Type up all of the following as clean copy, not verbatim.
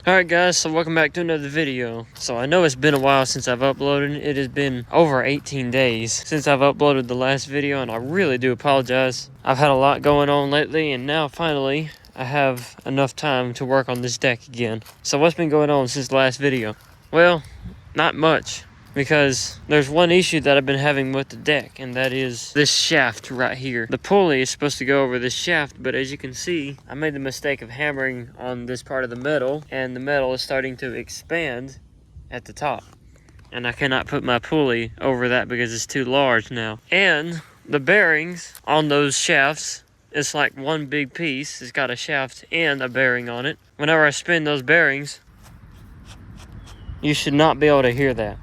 Alright guys, so welcome back to another video. So I know it's been a while since I've uploaded. It has been over 18 days since I've uploaded the last video, and I really do apologize. I've had a lot going on lately, and now finally I have enough time to work on this deck again. So what's been going on since the last video? Well, not much. Because there's one issue that I've been having with the deck, and that is this shaft right here. The pulley is supposed to go over this shaft, but as you can see, I made the mistake of hammering on this part of the metal, and the metal is starting to expand at the top. And I cannot put my pulley over that because it's too large now. And the bearings on those shafts, it's like one big piece. It's got a shaft and a bearing on it. Whenever I spin those bearings, you should not be able to hear that.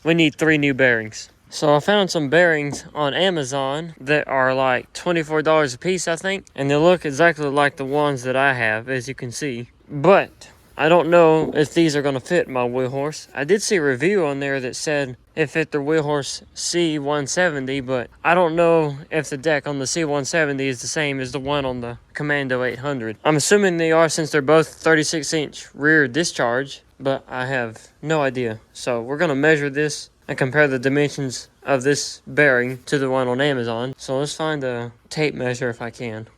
We need 3 new bearings. So I found some bearings on Amazon that are like $24 a piece, I think. And they look exactly like the ones that I have, as you can see. But I don't know if these are going to fit my wheel horse. I did see a review on there that said it fit the wheel horse C170, but I don't know if the deck on the C170 is the same as the one on the Commando 800. I'm assuming they are, since they're both 36-inch rear discharge, but I have no idea. So we're going to measure this and compare the dimensions of this bearing to the one on Amazon. So let's find a tape measure if I can.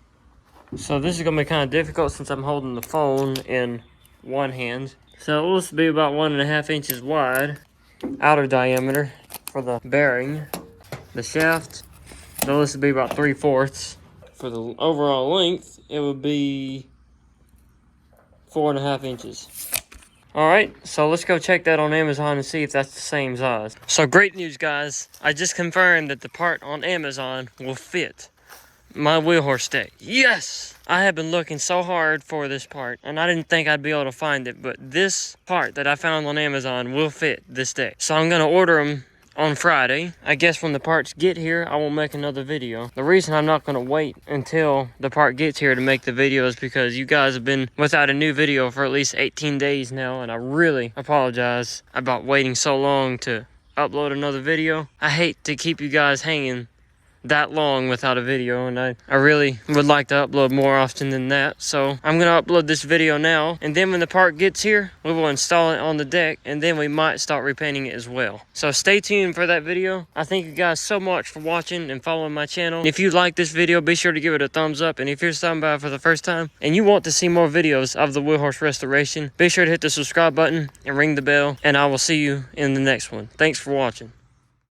So this is going to be kind of difficult since I'm holding the phone in one hand. So this will be about 1.5 inches wide, outer diameter for the bearing. The shaft, so this would be about 3/4. For the overall length, it would be 4.5 inches. Alright, so let's go check that on Amazon and see if that's the same size. So great news, guys. I just confirmed that the part on Amazon will fit my wheel horse deck. Yes! I have been looking so hard for this part, and I didn't think I'd be able to find it, but this part that I found on Amazon will fit this deck. So I'm going to order them on Friday. I guess when the parts get here, I will make another video. The reason I'm not going to wait until the part gets here to make the video is because you guys have been without a new video for at least 18 days now, and I really apologize about waiting so long to upload another video. I hate to keep you guys hanging that long without a video, and I really would like to upload more often than that. So I'm gonna upload this video now, and then when the part gets here, we will install it on the deck, and then we might start repainting it as well. So stay tuned for that video. I thank you guys so much for watching and following my channel. If you like this video, be sure to give it a thumbs up, and if you're stopping by for the first time and you want to see more videos of the wheel horse restoration, be sure to hit the subscribe button and ring the bell, and I will see you in the next one. Thanks for watching.